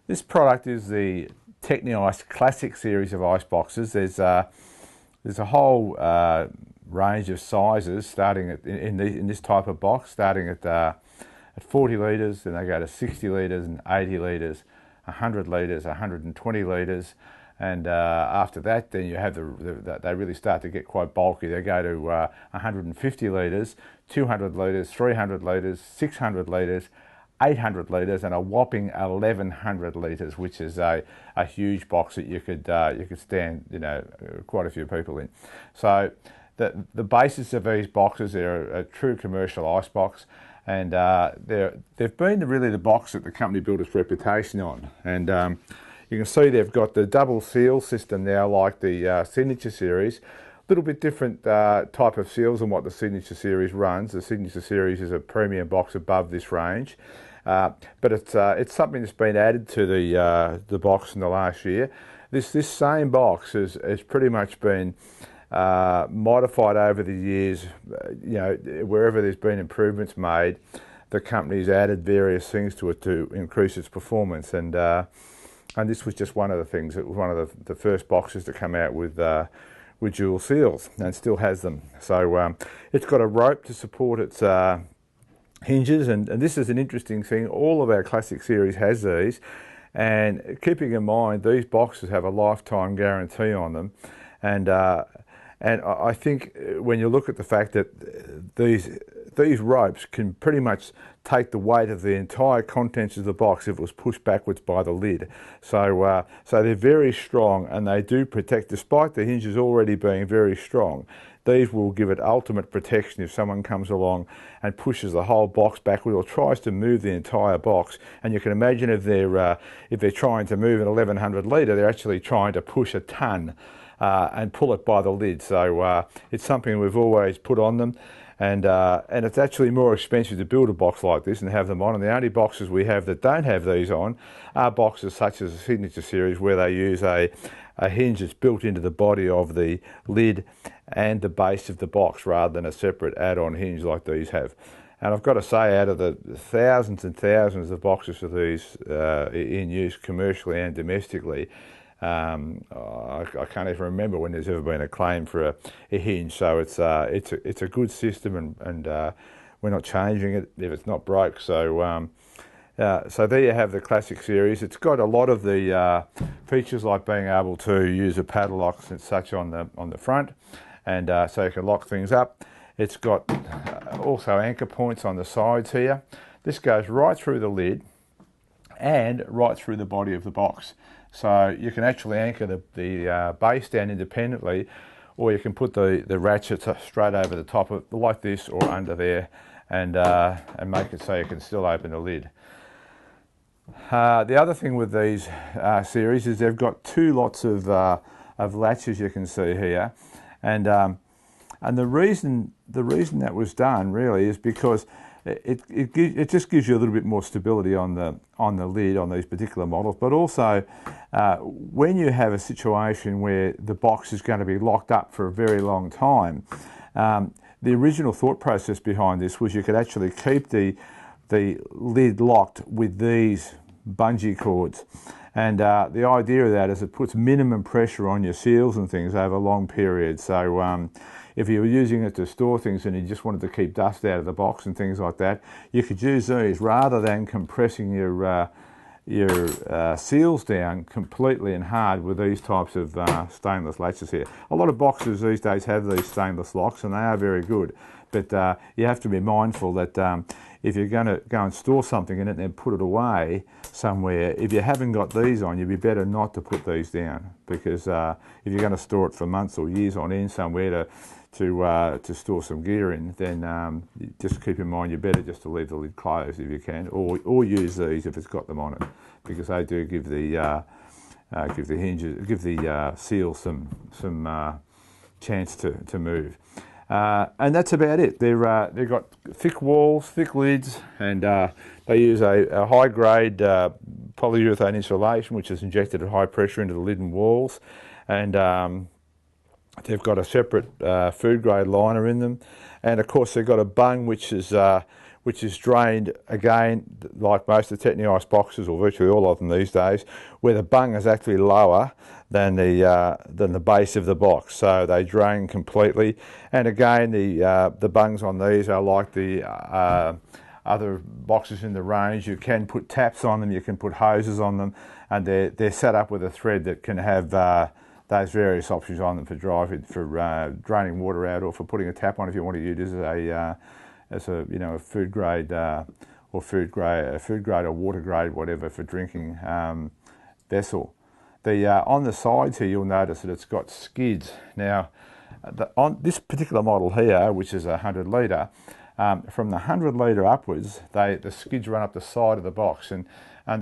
This product is the Techni-Ice Classic series of ice boxes. There's a whole range of sizes starting in this type of box, starting at 40 litres, then they go to 60 litres and 80 litres, 100 litres, 120 litres, and after that then you have they really start to get quite bulky. They go to 150 litres, 200 litres, 300 litres, 600 litres, 800 litres, and a whopping 1100 litres, which is a huge box that you could stand quite a few people in. So the basis of these boxes, they're a true commercial ice box, and they've been really the box that the company built its reputation on. And you can see they've got the double seal system now, like the Signature series. A little bit different type of seals than what the Signature series runs. The Signature series is a premium box above this range, but it's something that's been added to the box in the last year. This same box has pretty much been modified over the years. Wherever there's been improvements made, the company's added various things to it to increase its performance, and this was just one of the things. It was one of the first boxes to come out with dual seals, and still has them. So it's got a rope to support its hinges, and this is an interesting thing. All of our Classic series has these, and keeping in mind these boxes have a lifetime guarantee on them, and I think when you look at the fact that these ropes can pretty much take the weight of the entire contents of the box if it was pushed backwards by the lid. So they're very strong, and they do protect, despite the hinges already being very strong. These will give it ultimate protection if someone comes along and pushes the whole box backward or tries to move the entire box. And you can imagine if they're trying to move an 1100 litre, they're actually trying to push a ton and pull it by the lid. So it's something we've always put on them. And it's actually more expensive to build a box like this and have them on. And the only boxes we have that don't have these on are boxes such as the Signature series, where they use a hinge that's built into the body of the lid and the base of the box, rather than a separate add-on hinge like these have. And I've got to say, out of the thousands and thousands of boxes of these in use commercially and domestically, I can't even remember when there's ever been a claim for a hinge. So it's a good system, and we're not changing it if it's not broke. So so there you have the Classic series. It's got a lot of the features, like being able to use a padlock and such on the front, and so you can lock things up. It's got also anchor points on the sides here. This goes right through the lid and right through the body of the box. So you can actually anchor the base down independently, or you can put the ratchets straight over the top of, like this, or under there, and make it so you can still open the lid. The other thing with these series is they've got two lots of latches, you can see here, and the reason that was done really is because it just gives you a little bit more stability on the lid on these particular models. But also, when you have a situation where the box is going to be locked up for a very long time, the original thought process behind this was you could actually keep the lid locked with these bungee cords. And the idea of that is it puts minimum pressure on your seals and things over long periods. So if you were using it to store things and you just wanted to keep dust out of the box and things like that, you could use these rather than compressing your seals down completely and hard with these types of stainless latches here. A lot of boxes these days have these stainless locks, and they are very good, but you have to be mindful that if you're going to go and store something in it and then put it away somewhere, if you haven't got these on, you'd be better not to put these down, because if you're going to store it for months or years on end somewhere to store some gear in, then just keep in mind you're better just to leave the lid closed if you can, or use these if it's got them on it, because they do give the seal some chance to move. And that's about it. They've got thick walls, thick lids, and they use a high-grade polyurethane insulation, which is injected at high pressure into the lid and walls, and they've got a separate food-grade liner in them, and of course they've got a bung which which is drained again, like most of the Techni Ice boxes, or virtually all of them these days, where the bung is actually lower than the base of the box, so they drain completely. And again, the bungs on these are like the other boxes in the range. You can put taps on them, you can put hoses on them, and they're set up with a thread that can have those various options on them for draining water out, or for putting a tap on if you want to use it as a food grade or food grade or water grade, whatever, for drinking vessel. On the sides here, you'll notice that it's got skids. Now, on this particular model here, which is a 100 litre, from the 100 litre upwards, the skids run up the side of the box, and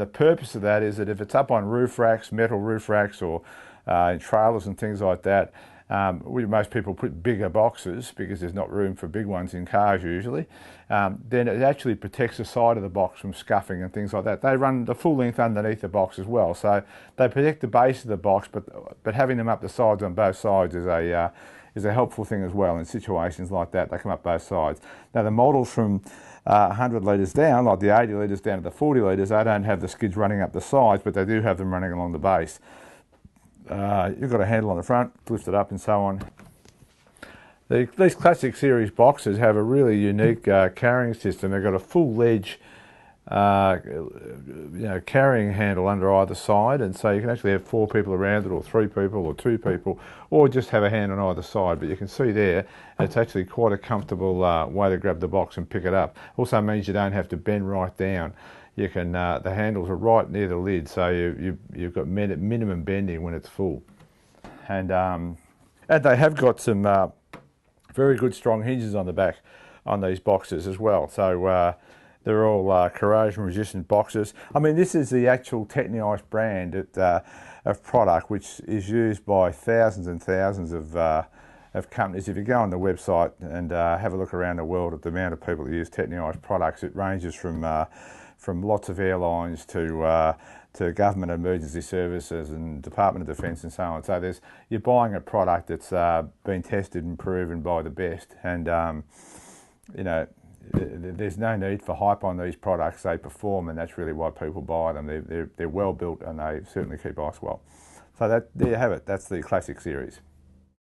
the purpose of that is that if it's up on roof racks, metal roof racks, or in trailers and things like that, most people put bigger boxes because there's not room for big ones in cars usually, then it actually protects the side of the box from scuffing and things like that. They run the full length underneath the box as well, so they protect the base of the box, but having them up the sides on both sides is a helpful thing as well in situations like that. They come up both sides. Now the models from 100 litres down, like the 80 litres down to the 40 litres, they don't have the skids running up the sides, but they do have them running along the base. You've got a handle on the front, lift it up and so on. These classic series boxes have a really unique carrying system. They've got a full ledge carrying handle under either side, and so you can actually have 4 people around it, or 3 people, or 2 people, or just have a hand on either side. But you can see there, it's actually quite a comfortable way to grab the box and pick it up. Also means you don't have to bend right down. You can the handles are right near the lid, so you've got minimum bending when it's full. And they have got some very good strong hinges on the back on these boxes as well. So they're all corrosion resistant boxes. I mean, this is the actual Techni Ice brand of product, which is used by thousands and thousands of companies. If you go on the website and have a look around the world at the amount of people that use Techni Ice products, it ranges from lots of airlines to government emergency services and Department of Defence and so on. So you're buying a product that's been tested and proven by the best, and there's no need for hype on these products. They perform, and that's really why people buy them. They're well built, and they certainly keep ice well. So there you have it. That's the classic series.